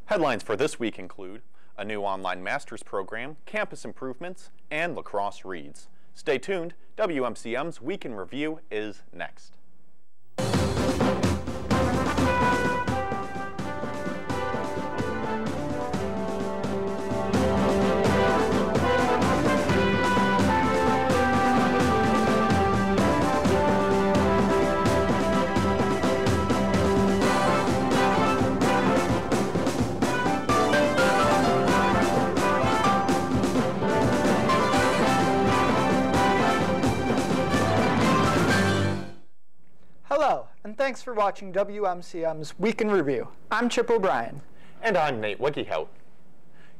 Headlines for this week include a new online master's program, campus improvements, and Crosse Reads. Stay tuned, WMCM's Week in Review is next. Hello, and thanks for watching WMCM's Week in Review. I'm Chip O'Brien. And I'm Nate Wiggyhout.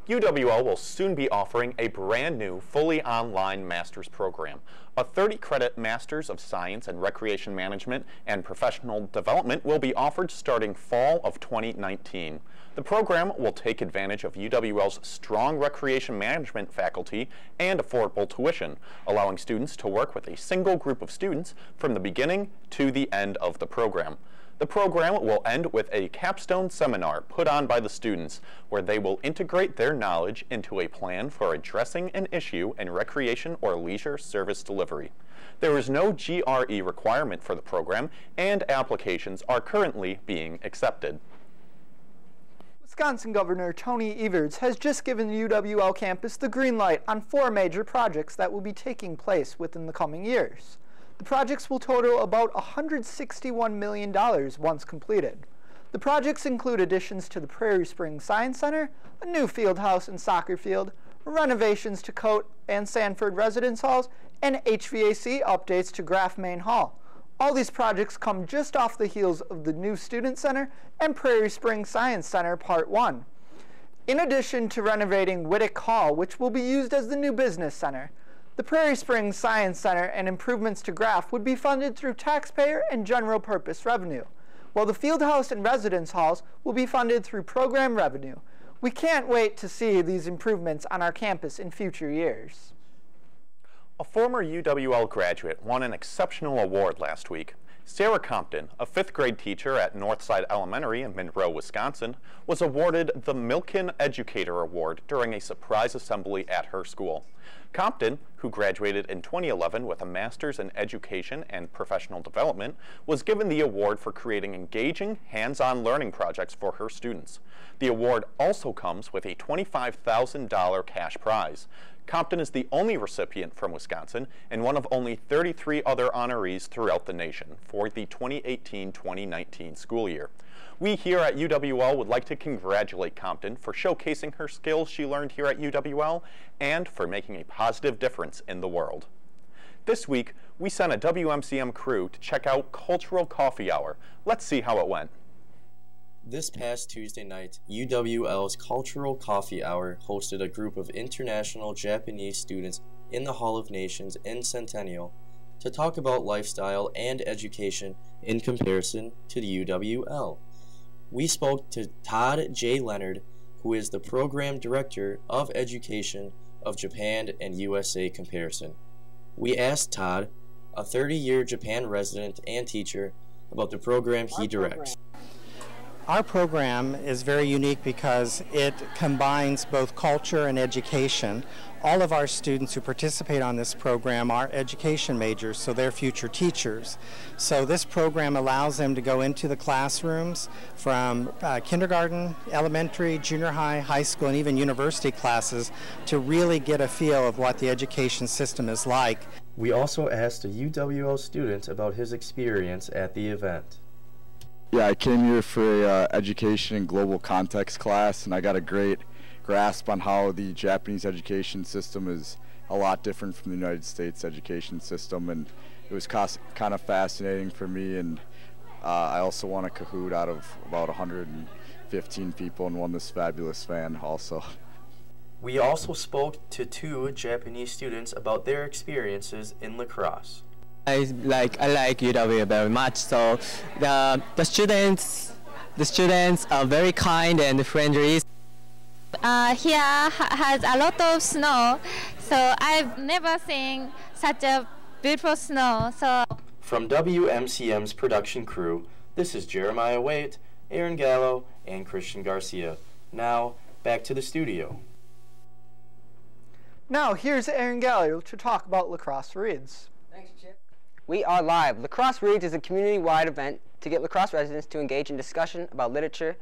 UWL will soon be offering a brand new, fully online master's program. A 30-credit Master's of Science and Recreation Management and Professional Development will be offered starting fall of 2019. The program will take advantage of UWL's strong recreation management faculty and affordable tuition, allowing students to work with a single group of students from the beginning to the end of the program. The program will end with a capstone seminar put on by the students, where they will integrate their knowledge into a plan for addressing an issue in recreation or leisure service delivery. There is no GRE requirement for the program, and applications are currently being accepted. Wisconsin Governor Tony Evers has just given the UWL campus the green light on 4 major projects that will be taking place within the coming years. The projects will total about $161 million once completed. The projects include additions to the Prairie Springs Science Center, a new field house and soccer field, renovations to Cote and Sanford residence halls, and HVAC updates to Graf Main Hall. All these projects come just off the heels of the new Student Center and Prairie Springs Science Center Part 1. In addition to renovating Whittick Hall, which will be used as the new business center, the Prairie Springs Science Center and improvements to Graf would be funded through taxpayer and general purpose revenue, while the field house and residence halls will be funded through program revenue. We can't wait to see these improvements on our campus in future years. A former UWL graduate won an exceptional award last week. Sarah Compton, a 5th grade teacher at Northside Elementary in Monroe, Wisconsin, was awarded the Milken Educator Award during a surprise assembly at her school. Compton, who graduated in 2011 with a Master's in Education and Professional Development, was given the award for creating engaging, hands-on learning projects for her students. The award also comes with a $25,000 cash prize. Compton is the only recipient from Wisconsin and one of only 33 other honorees throughout the nation for the 2018-2019 school year. We here at UWL would like to congratulate Compton for showcasing her skills she learned here at UWL and for making a positive difference in the world. This week, we sent a WMCM crew to check out Cultural Coffee Hour. Let's see how it went. This past Tuesday night, UWL's Cultural Coffee Hour hosted a group of international Japanese students in the Hall of Nations in Centennial to talk about lifestyle and education in comparison to the UWL. We spoke to Todd J. Leonard, who is the Program Director of Education of Japan and USA Comparison. We asked Todd, a 30-year Japan resident and teacher, about the program he directs. Our program is very unique because it combines both culture and education. All of our students who participate on this program are education majors, so they're future teachers. So this program allows them to go into the classrooms from kindergarten, elementary, junior high, high school, and even university classes to really get a feel of what the education system is like. We also asked a UWL student about his experience at the event. Yeah, I came here for a education and global context class, and I got a great grasp on how the Japanese education system is a lot different from the United States education system, and it was kind of fascinating for me. And I also won a Kahoot out of about 115 people and won this fabulous fan also. We also spoke to 2 Japanese students about their experiences in lacrosse. I like UW very much. So the students are very kind and friendly. Here has a lot of snow, so I've never seen such a beautiful snow. From WMCM's production crew, this is Jeremiah Waite, Aaron Gallo, and Christian Garcia. Now, back to the studio. Now here's Aaron Gallagher to talk about Crosse Reads. Thanks, Chip. We are live. Crosse Reads is a community-wide event to get La Crosse residents to engage in discussion about literature.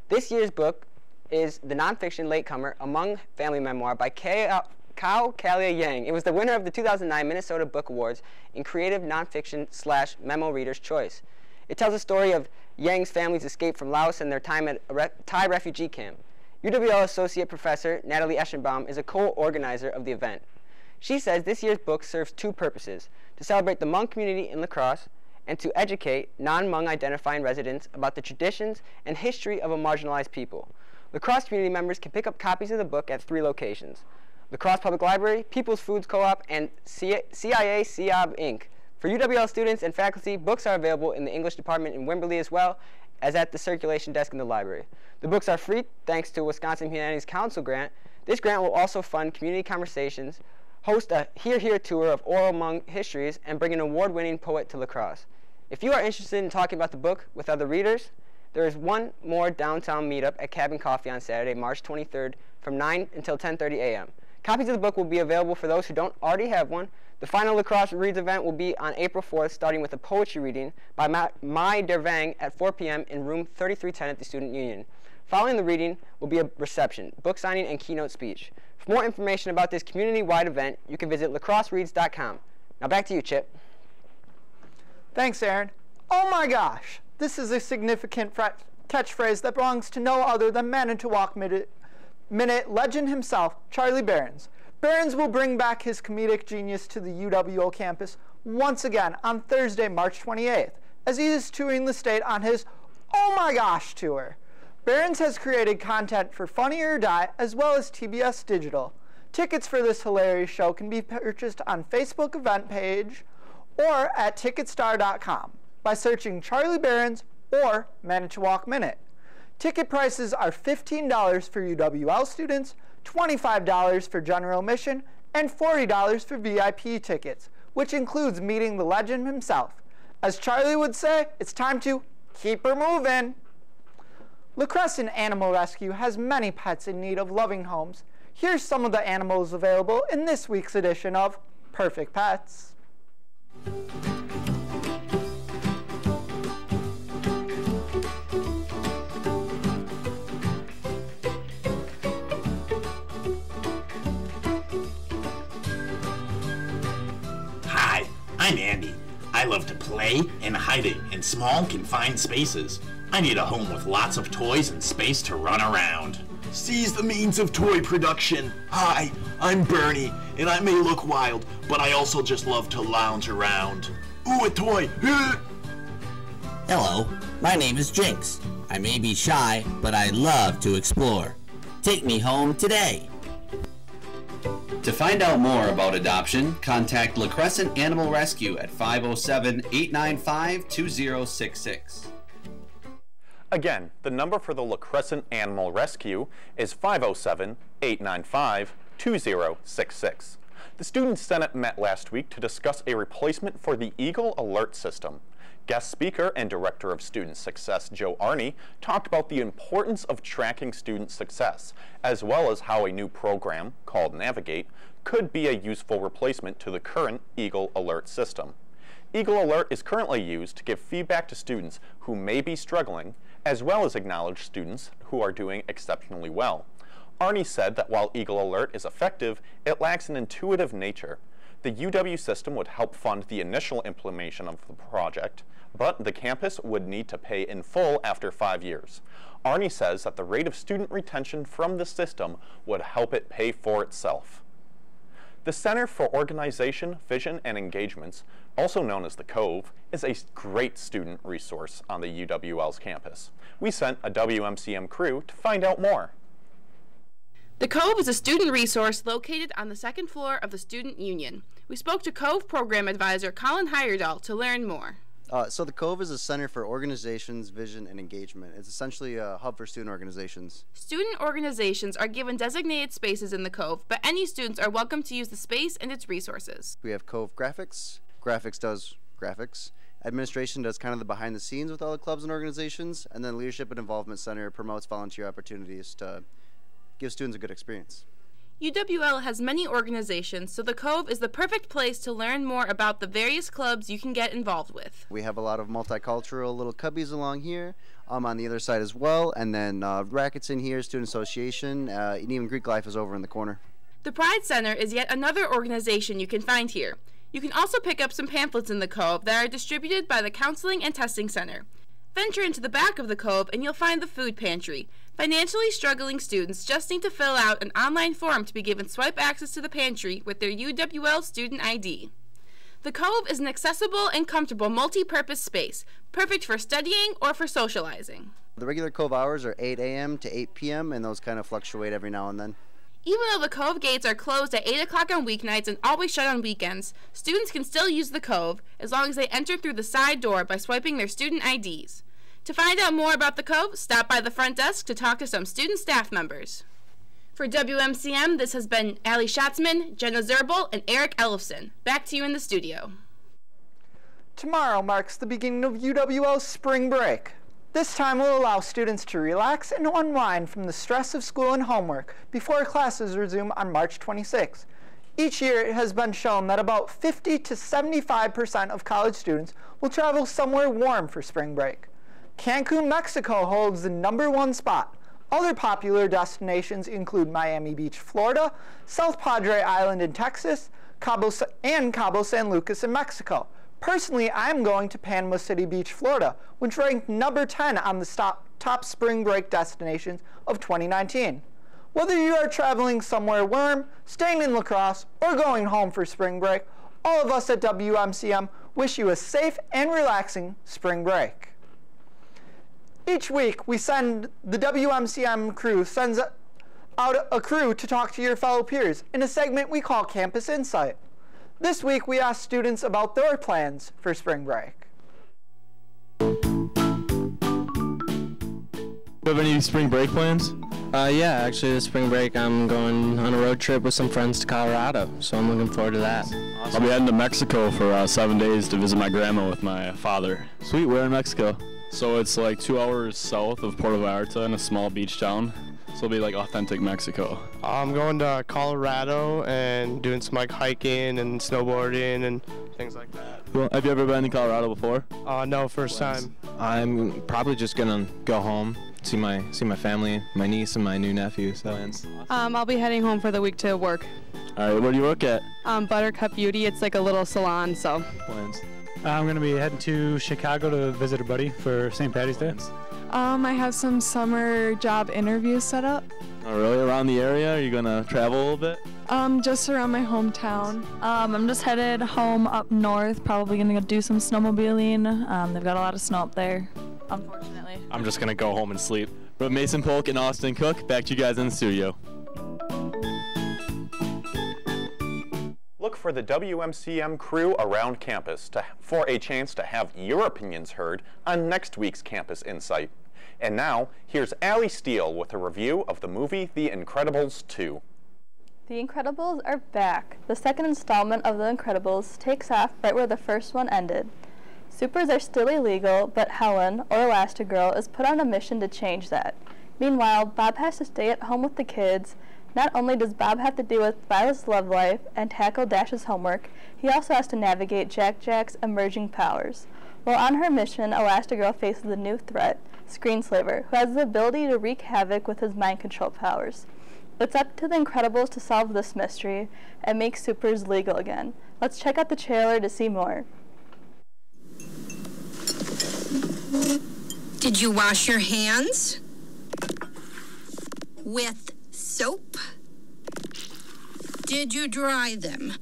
This year's book is the nonfiction latecomer Among Family Memoir by Kao Kalia Yang. It was the winner of the 2009 Minnesota Book Awards in Creative Nonfiction / Memo Reader's Choice. It tells the story of Yang's family's escape from Laos and their time at a Thai refugee camp. UWL Associate Professor Natalie Eschenbaum is a co-organizer of the event. She says this year's book serves two purposes: to celebrate the Hmong community in La Crosse and to educate non-Hmong identifying residents about the traditions and history of a marginalized people. La Crosse community members can pick up copies of the book at 3 locations: La Crosse Public Library, People's Foods Co-op, and CIA CIAB Inc. For UWL students and faculty, books are available in the English department in Wimberley as well as at the circulation desk in the library. The books are free thanks to Wisconsin Humanities Council grant. This grant will also fund community conversations, host a Hear Hear tour of oral Hmong histories, and bring an award-winning poet to La Crosse. If you are interested in talking about the book with other readers, there is one more downtown meetup at Cabin Coffee on Saturday, March 23rd from 9 until 10:30 a.m. Copies of the book will be available for those who don't already have one. The final La Crosse Reads event will be on April 4th, starting with a poetry reading by Mai Dervang at 4 p.m. in room 3310 at the Student Union. Following the reading will be a reception, book signing, and keynote speech. For more information about this community-wide event, you can visit lacrossereads.com. Now back to you, Chip. Thanks, Aaron. Oh my gosh! This is a significant catchphrase that belongs to no other than Manitowoc Minute legend himself, Charlie Berens. Berens will bring back his comedic genius to the UWO campus once again on Thursday, March 28th, as he is touring the state on his Oh My Gosh tour. Berens has created content for Funny or Die as well as TBS Digital. Tickets for this hilarious show can be purchased on Facebook event page or at ticketstar.com by searching Charlie Berens or Manitowoc Minute. Ticket prices are $15 for UWL students, $25 for general admission, and $40 for VIP tickets, which includes meeting the legend himself. As Charlie would say, it's time to keep her moving. La Crosse Animal Rescue has many pets in need of loving homes. Here's some of the animals available in this week's edition of Perfect Pets. Hi, I'm Andy. I love to play and hide it in small, confined spaces. I need a home with lots of toys and space to run around. Seize the means of toy production. Hi, I'm Bernie, and I may look wild, but I also just love to lounge around. Ooh, a toy! Hello, my name is Jinx. I may be shy, but I love to explore. Take me home today. To find out more about adoption, contact La Crosse Animal Rescue at 507-895-2066. Again, the number for the La Crosse Animal Rescue is 507-895-2066. The Student Senate met last week to discuss a replacement for the Eagle Alert system. Guest speaker and Director of Student Success Joe Arney talked about the importance of tracking student success, as well as how a new program, called Navigate, could be a useful replacement to the current Eagle Alert system. Eagle Alert is currently used to give feedback to students who may be struggling, as well as acknowledge students who are doing exceptionally well. Arney said that while Eagle Alert is effective, it lacks an intuitive nature. The UW system would help fund the initial implementation of the project, but the campus would need to pay in full after 5 years. Arney says that the rate of student retention from the system would help it pay for itself. The Center for Organization, Vision, and Engagements, also known as the Cove, is a great student resource on the UWL's campus. We sent a WMCM crew to find out more. The Cove is a student resource located on the second floor of the Student Union. We spoke to Cove Program Advisor Colin Heyerdahl to learn more. So the Cove is a center for organizations, vision, and engagement. It's essentially a hub for student organizations. Student organizations are given designated spaces in the Cove, but any students are welcome to use the space and its resources. We have Cove Graphics. Graphics does graphics. Administration does kind of the behind the scenes with all the clubs and organizations. And then Leadership and Involvement Center promotes volunteer opportunities to give students a good experience. UWL has many organizations, so the Cove is the perfect place to learn more about the various clubs you can get involved with. We have a lot of multicultural little cubbies along here, on the other side as well, and then rackets in here, student association, and even Greek life is over in the corner. The Pride Center is yet another organization you can find here. You can also pick up some pamphlets in the Cove that are distributed by the Counseling and Testing Center. Venture into the back of the Cove and you'll find the food pantry. Financially struggling students just need to fill out an online form to be given swipe access to the pantry with their UWL student ID. The Cove is an accessible and comfortable multi-purpose space, perfect for studying or for socializing. The regular Cove hours are 8 a.m. to 8 p.m. and those kind of fluctuate every now and then. Even though the Cove gates are closed at 8 o'clock on weeknights and always shut on weekends, students can still use the Cove as long as they enter through the side door by swiping their student IDs. To find out more about the Cove, stop by the front desk to talk to some student staff members. For WMCM, this has been Allie Schatzman, Jenna Zerbel, and Eric Ellefson. Back to you in the studio. Tomorrow marks the beginning of UWL's spring break. This time will allow students to relax and unwind from the stress of school and homework before classes resume on March 26. Each year it has been shown that about 50 to 75% of college students will travel somewhere warm for spring break. Cancun, Mexico holds the #1 spot. Other popular destinations include Miami Beach, Florida, South Padre Island in Texas, Cabo San Lucas in Mexico. Personally, I'm going to Panama City Beach, Florida, which ranked #10 on the top spring break destinations of 2019. Whether you are traveling somewhere warm, staying in La Crosse, or going home for spring break, all of us at WMCM wish you a safe and relaxing spring break. Each week, the WMCM crew sends out a crew to talk to your fellow peers in a segment we call Campus Insight. This week, we asked students about their plans for spring break. Do you have any spring break plans? Yeah, actually this spring break I'm going on a road trip with some friends to Colorado, so I'm looking forward to that. Awesome. I'll be heading to Mexico for 7 days to visit my grandma with my father. Sweet, where in Mexico? So it's like 2 hours south of Puerto Vallarta in a small beach town. So it'll be like authentic Mexico. I'm going to Colorado and doing some like hiking and snowboarding and things like that. Well, have you ever been to Colorado before? No, first time. I'm probably just gonna go home, see my family, my niece and my new nephew. So. I'll be heading home for the week to work. All right, where do you work at? Buttercup Beauty. It's like a little salon, so. Plans. I'm going to be heading to Chicago to visit a buddy for St. Patty's Day. I have some summer job interviews set up. Oh, really? Around the area? Are you going to travel a little bit? Just around my hometown. I'm just headed home up north, probably going to do some snowmobiling. They've got a lot of snow up there, unfortunately. I'm just going to go home and sleep. But Mason Polk and Austin Cook, back to you guys in the studio. Look for the WMCM crew around campus for a chance to have your opinions heard on next week's Campus Insight. And now, here's Allie Steele with a review of the movie The Incredibles 2. The Incredibles are back. The second installment of The Incredibles takes off right where the first one ended. Supers are still illegal, but Helen, or Elastigirl, is put on a mission to change that. Meanwhile, Bob has to stay at home with the kids. Not only does Bob have to deal with Violet's love life and tackle Dash's homework, he also has to navigate Jack's emerging powers. While on her mission, Elastigirl faces a new threat, Screenslaver, who has the ability to wreak havoc with his mind control powers. It's up to the Incredibles to solve this mystery and make supers legal again. Let's check out the trailer to see more. Did you wash your hands? With soap? Did you dry them?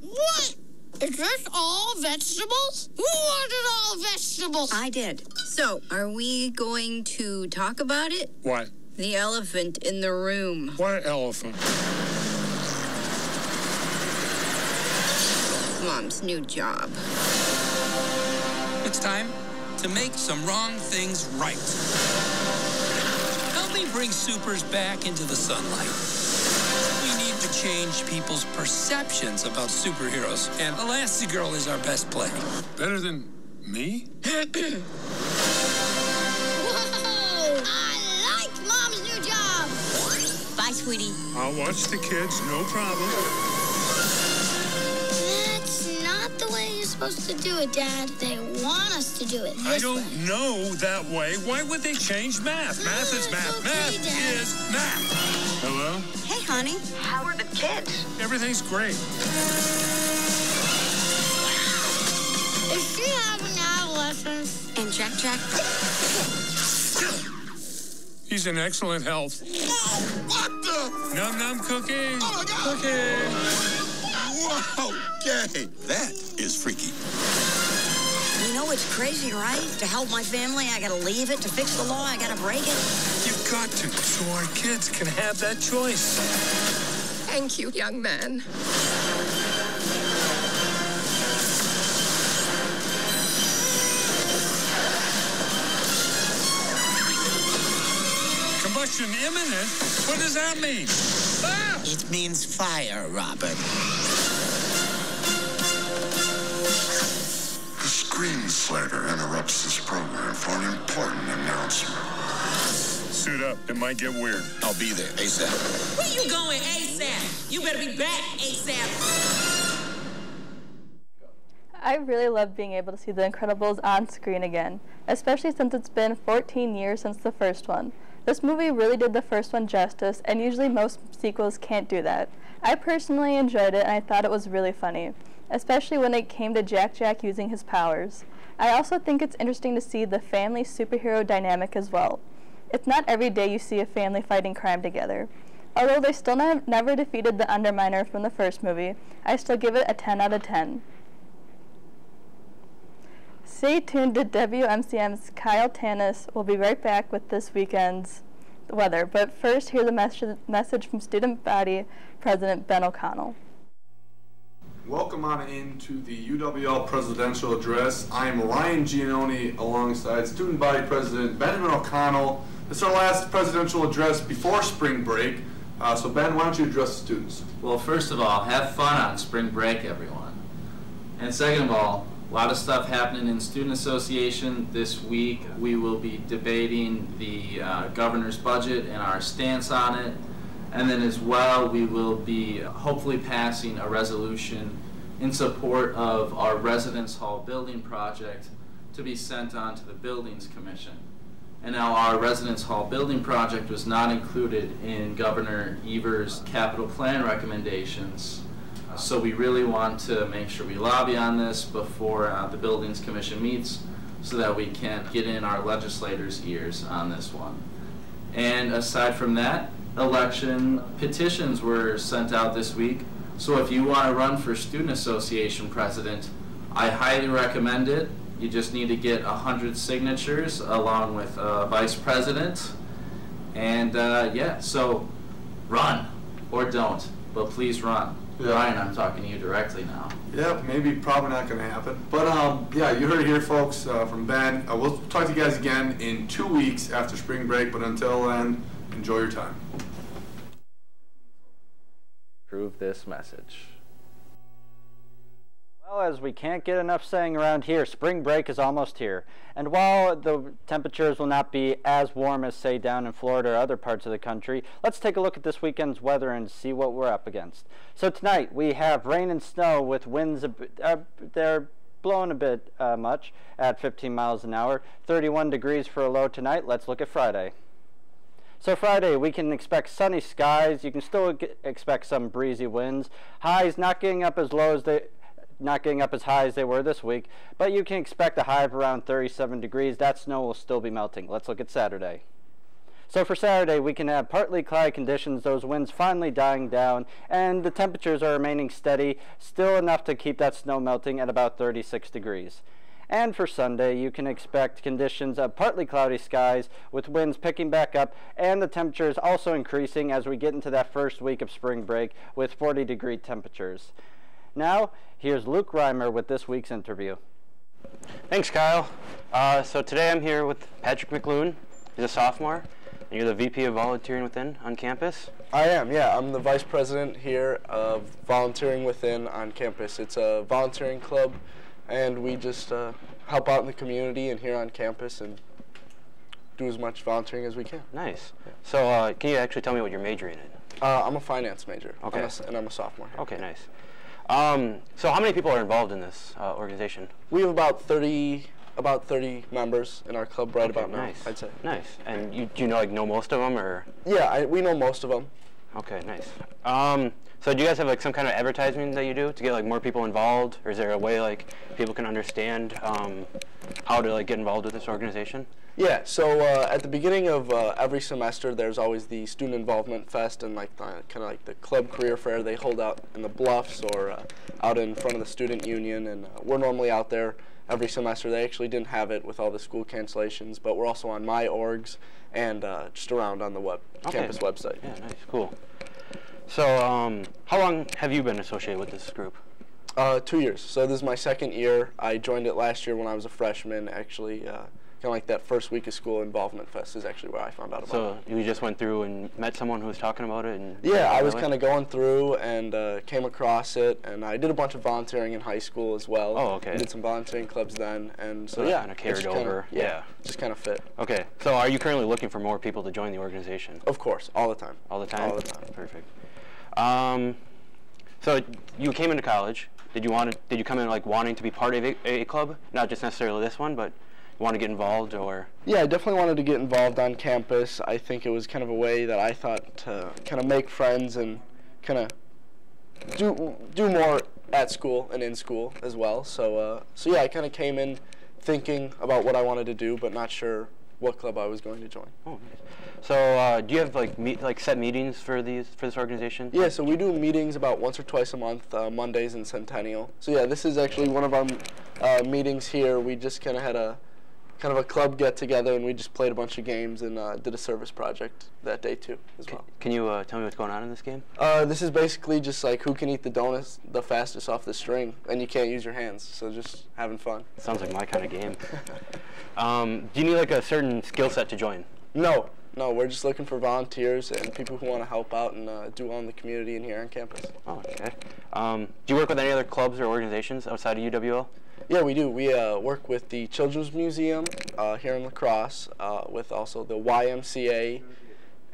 What? Is this all vegetables? Who wanted all vegetables? I did. So, are we going to talk about it? What? The elephant in the room. What elephant? Mom's new job. It's time to make some wrong things right. Help me bring supers back into the sunlight. We need to change people's perceptions about superheroes, and Elastigirl is our best play. Better than me? Whoa! Bye, sweetie. I'll watch the kids, no problem. That's not the way you're supposed to do it, Dad. They want us to do it this way. I don't know that way. Why would they change math? Math is math. Okay, Math Dad. is math. Hello? Hey, honey. How are the kids? Everything's great. Is she having adolescence? And Jack? He's in excellent health. What the? Num num cookie. Oh my God. Cookie. Wow, gay. That is freaky. You know it's crazy, right? To help my family, I gotta leave it. To fix the law, I gotta break it. You've got to, so our kids can have that choice. Thank you, young man. Combustion imminent? What does that mean? Ah! It means fire, Robin. The Screen Slater interrupts this program for an important announcement. Suit up. It might get weird. I'll be there ASAP. Where you going ASAP? You better be back ASAP. I really love being able to see The Incredibles on screen again, especially since it's been 14 years since the first one. This movie really did the first one justice, and usually most sequels can't do that. I personally enjoyed it, and I thought it was really funny, especially when it came to Jack using his powers. I also think it's interesting to see the family superhero dynamic as well. It's not every day you see a family fighting crime together. Although they still never defeated the Underminer from the first movie, I still give it a 10 out of 10. Stay tuned to WMCM's Kyle Tanis. We'll be right back with this weekend's weather. But first, here's a message from Student Body President Ben O'Connell. Welcome on into the UWL Presidential Address. I'm Ryan Giannoni alongside Student Body President Benjamin O'Connell. This is our last presidential address before spring break. So Ben, why don't you address the students? Well, first of all, have fun on spring break, everyone. And second of all, a lot of stuff happening in Student Association this week. We will be debating the governor's budget and our stance on it. And then as well, we will be hopefully passing a resolution in support of our Residence Hall building project to be sent on to the Buildings Commission. And now our Residence Hall building project was not included in Governor Evers' capital plan recommendations. So we really want to make sure we lobby on this before the Buildings Commission meets so that we can get in our legislators' ears on this one. And aside from that, election petitions were sent out this week. So if you want to run for Student Association president, I highly recommend it. You just need to get 100 signatures along with vice president. And yeah, so run or don't, but please run. Yeah. Ryan, I'm talking to you directly now. Yep, maybe probably not going to happen. But yeah, you heard it here, folks, from Ben. We'll talk to you guys again in 2 weeks after spring break, but until then, enjoy your time. Approve this message. Well, as we can't get enough saying around here, spring break is almost here. And while the temperatures will not be as warm as, say, down in Florida or other parts of the country, let's take a look at this weekend's weather and see what we're up against. So tonight we have rain and snow with winds, they're blowing a bit much at 15 miles an hour. 31 degrees for a low tonight. Let's look at Friday. So Friday, we can expect sunny skies. You can still expect some breezy winds. Highs not getting up as low as not getting up as high as they were this week, but you can expect a high of around 37 degrees. That snow will still be melting. Let's look at Saturday. So for Saturday, we can have partly cloudy conditions, those winds finally dying down, and the temperatures are remaining steady, still enough to keep that snow melting at about 36 degrees. And for Sunday, you can expect conditions of partly cloudy skies with winds picking back up and the temperatures also increasing as we get into that first week of spring break with 40-degree temperatures. Now, here's Luke Reimer with this week's interview. Thanks, Kyle. So today I'm here with Patrick McLoone. He's a sophomore, and you're the VP of Volunteering Within on campus? I am, yeah. I'm the Vice President here of Volunteering Within on campus. It's a volunteering club, and we just help out in the community and here on campus and do as much volunteering as we can. Nice. Yeah. So can you actually tell me what you're majoring in? I'm a finance major. Okay. And I'm a sophomore here. Okay, nice. So how many people are involved in this organization? We have about 30 members in our club right about now, I'd say. Nice. And do you know most of them, or? Yeah, we know most of them. Okay, nice. So do you guys have like some kind of advertising that you do to get like more people involved, or is there a way like people can understand how to like get involved with this organization? Yeah, so at the beginning of every semester, there's always the Student Involvement Fest and like kind of like the club career fair they hold out in the Bluffs or out in front of the Student Union, and we're normally out there every semester. They actually didn't have it with all the school cancellations, but we're also on MyOrgs and just around on the campus website. Yeah, nice, cool. So how long have you been associated with this group? 2 years. So this is my second year. I joined it last year when I was a freshman, actually. Kind of like that first week of school involvement fest is actually where I found out about it. So you just went through and met someone who was talking about it? And yeah, I was kind of going through and came across it, and I did a bunch of volunteering in high school as well. Oh, okay. I did some volunteering clubs then, and so that yeah, kind of carried over. Yeah, just kind of fit. Okay, so are you currently looking for more people to join the organization? Of course, all the time. All the time? All the time. Perfect. So you came into college. Did you come in like wanting to be part of a club? Not just necessarily this one, but want to get involved, or? Yeah, I definitely wanted to get involved on campus. I think it was kind of a way that I thought to kind of make friends and kind of do more at school and in school as well. So yeah, I kind of came in thinking about what I wanted to do, but not sure what club I was going to join. Oh, nice. So do you have like set meetings for this organization? Yeah, so we do meetings about once or twice a month, Mondays and Centennial. So yeah, this is actually one of our meetings here. We just kind of had a club get together, and we just played a bunch of games and did a service project that day too as well. Can you tell me what's going on in this game? This is basically just like who can eat the donuts the fastest off the string, and you can't use your hands, so just having fun. Sounds like my kind of game. Do you need like a certain skill set to join? No, we're just looking for volunteers and people who want to help out and do well in the community and here on campus. Oh, okay. Do you work with any other clubs or organizations outside of UWL? Yeah, we do. We work with the Children's Museum here in La Crosse, with also the YMCA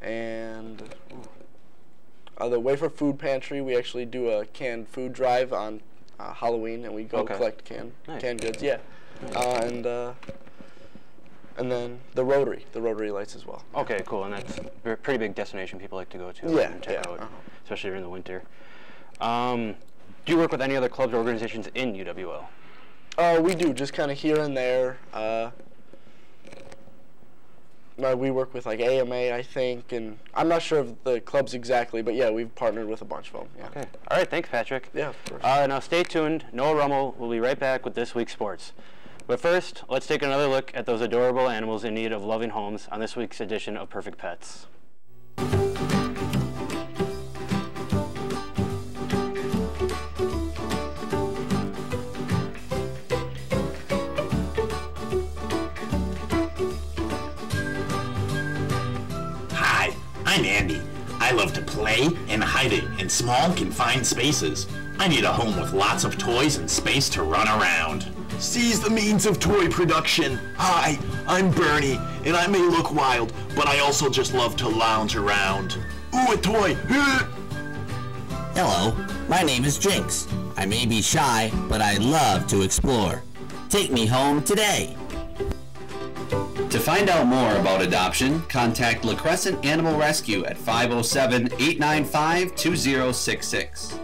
and the Wafer Food Pantry. We actually do a canned food drive on Halloween, and we go collect canned goods. Yeah, and then the Rotary lights as well. Okay, cool. And that's a pretty big destination people like to go to and check out, especially during the winter. Do you work with any other clubs or organizations in UWL? We do, just kind of here and there. We work with like AMA, I think, and I'm not sure of the clubs exactly, but yeah, we've partnered with a bunch of them. Yeah. Okay. All right, thanks, Patrick. Yeah, of course. Now stay tuned. Noah Rummel will be right back with This Week's Sports. But first, let's take another look at those adorable animals in need of loving homes on this week's edition of Perfect Pets. Hi, I'm Andy. I love to play and hide in small, confined spaces. I need a home with lots of toys and space to run around. Seize the means of toy production. Hi, I'm Bernie, and I may look wild, but I also just love to lounge around. Ooh, a toy! Hello, my name is Jinx. I may be shy, but I love to explore. Take me home today. To find out more about adoption, contact La Crescent Animal Rescue at 507-895-2066.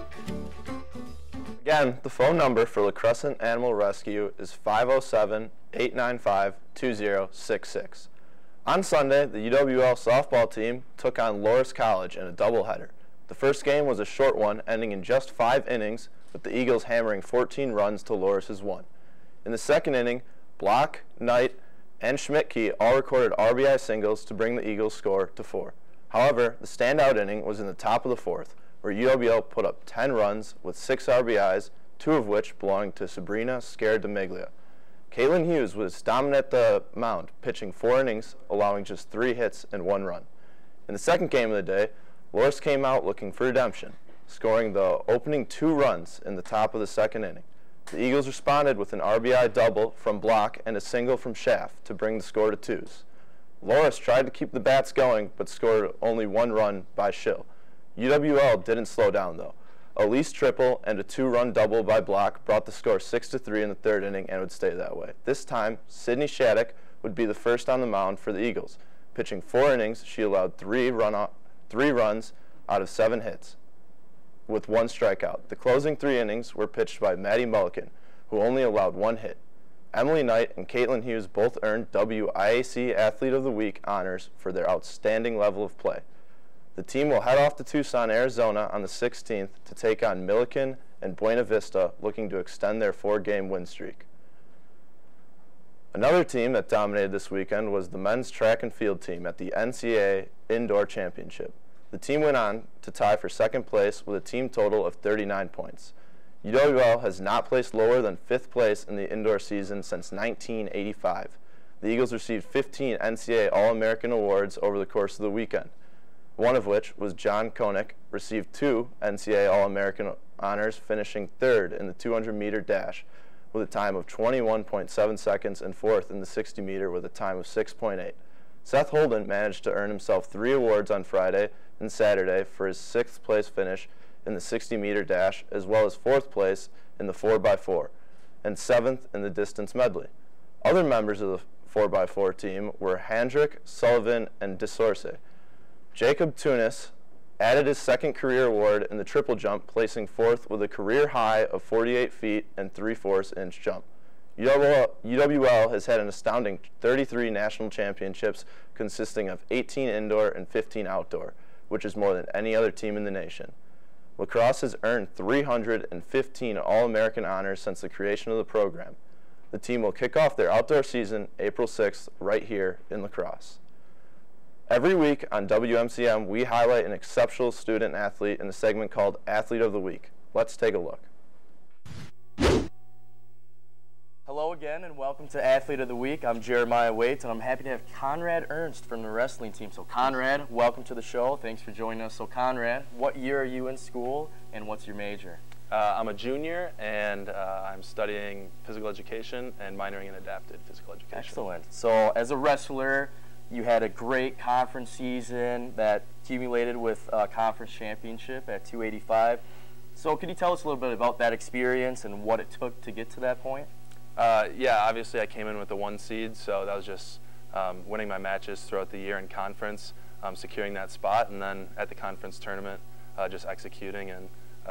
Again, the phone number for La Crescent Animal Rescue is 507-895-2066. On Sunday, the UWL softball team took on Loras College in a doubleheader. The first game was a short one, ending in just 5 innings, with the Eagles hammering 14 runs to Loras' 1. In the second inning, Block, Knight, and Schmidtke all recorded RBI singles to bring the Eagles' score to 4. However, the standout inning was in the top of the 4th, where UWL put up 10 runs with 6 RBIs, 2 of which belonged to Sabrina Scaredemiglia. Caitlin Hughes was dominant at the mound, pitching 4 innings, allowing just 3 hits and 1 run. In the second game of the day, Loras came out looking for redemption, scoring the opening 2 runs in the top of the second inning. The Eagles responded with an RBI double from Block and a single from Schaff to bring the score to 2s. Loras tried to keep the bats going, but scored only 1 run by Schill. UWL didn't slow down, though. A Lease triple and a 2-run double by Block brought the score 6-3 in the 3rd inning and would stay that way. This time, Sydney Shattuck would be the first on the mound for the Eagles. Pitching 4 innings, she allowed 3 runs out of 7 hits with 1 strikeout. The closing 3 innings were pitched by Maddie Milken, who only allowed 1 hit. Emily Knight and Caitlin Hughes both earned WIAC Athlete of the Week honors for their outstanding level of play. The team will head off to Tucson, Arizona on the 16th to take on Milken and Buena Vista, looking to extend their 4-game win streak. Another team that dominated this weekend was the men's track and field team at the NCAA Indoor Championship. The team went on to tie for 2nd place with a team total of 39 points. UWL has not placed lower than 5th place in the indoor season since 1985. The Eagles received 15 NCAA All-American awards over the course of the weekend, one of which was John Koenig, received 2 NCAA All-American honors, finishing 3rd in the 200-meter dash with a time of 21.7 seconds and 4th in the 60-meter with a time of 6.8. Seth Holden managed to earn himself 3 awards on Friday and Saturday for his 6th place finish in the 60-meter dash, as well as 4th place in the 4x4 and 7th in the distance medley. Other members of the 4x4 team were Handrick, Sullivan, and DeSorce. Jacob Tunis added his 2nd career award in the triple jump, placing 4th with a career high of 48 feet and 3/4 inch jump. UWL has had an astounding 33 national championships consisting of 18 indoor and 15 outdoor, which is more than any other team in the nation. Lacrosse has earned 315 All-American honors since the creation of the program. The team will kick off their outdoor season April 6th right here in Lacrosse. Every week on WMCM, we highlight an exceptional student athlete in a segment called Athlete of the Week. Let's take a look. Hello again and welcome to Athlete of the Week. I'm Jeremiah Waits and I'm happy to have Conrad Ernst from the wrestling team. So Conrad, welcome to the show. Thanks for joining us. So Conrad, what year are you in school and what's your major? I'm a junior and I'm studying physical education and minoring in adapted physical education. Excellent. So as a wrestler, you had a great conference season that accumulated with a conference championship at 285. So could you tell us a little bit about that experience and what it took to get to that point? Yeah, obviously I came in with the 1 seed, so that was just winning my matches throughout the year in conference, securing that spot, and then at the conference tournament, just executing and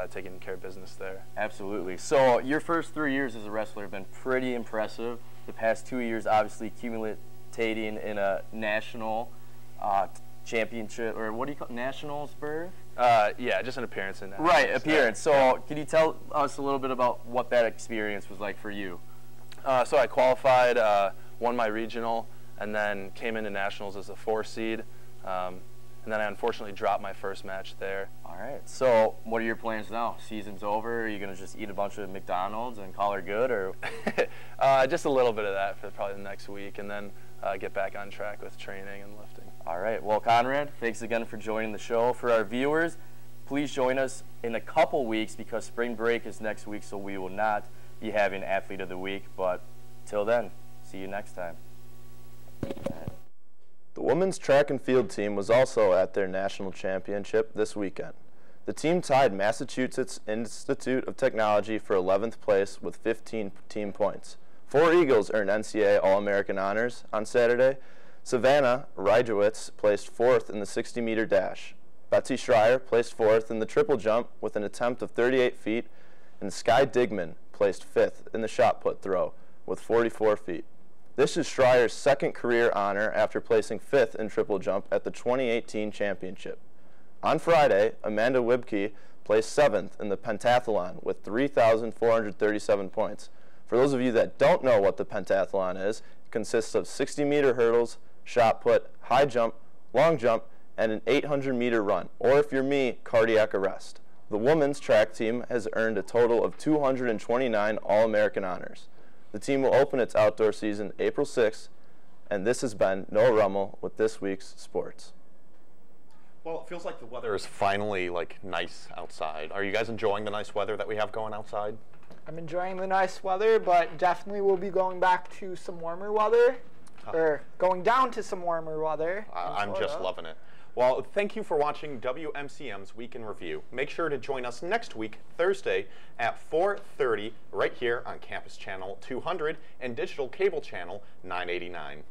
taking care of business there. Absolutely. So your first 3 years as a wrestler have been pretty impressive. The past 2 years obviously accumulating in a national championship, or what do you call it, nationals berth? Yeah, just an appearance in that. Right, appearance. So can you tell us a little bit about what that experience was like for you? So I qualified, won my regional, and then came into nationals as a 4 seed. And then I unfortunately dropped my first match there. All right. So what are your plans now? Season's over. Are you going to just eat a bunch of McDonald's and call her good, or? Just a little bit of that for probably the next week, and then get back on track with training and lifting. All right. Well, Conrad, thanks again for joining the show. For our viewers, please join us in a couple weeks because spring break is next week, so we will not be having Athlete of the Week. But till then, see you next time. The women's track and field team was also at their national championship this weekend. The team tied Massachusetts Institute of Technology for 11th place with 15 team points. 4 Eagles earned NCAA All-American honors on Saturday. Savannah Rydowitz placed 4th in the 60-meter dash. Betsy Schreier placed 4th in the triple jump with an attempt of 38 feet, and Sky Digman placed 5th in the shot put throw with 44 feet. This is Schreier's 2nd career honor after placing 5th in triple jump at the 2018 championship. On Friday, Amanda Wibke placed 7th in the pentathlon with 3,437 points. For those of you that don't know what the pentathlon is, it consists of 60-meter hurdles, shot put, high jump, long jump, and an 800-meter run, or if you're me, cardiac arrest. The women's track team has earned a total of 229 All-American honors. The team will open its outdoor season April 6th, and this has been Noah Rummel with this week's sports. Well, it feels like the weather is finally nice outside. Are you guys enjoying the nice weather that we have going outside? I'm enjoying the nice weather, but definitely we'll be going back to some warmer weather. We're going down to some warmer weather. I'm just loving it. Well, thank you for watching WMCM's Week in Review. Make sure to join us next week, Thursday, at 4:30, right here on Campus Channel 200 and Digital Cable Channel 989.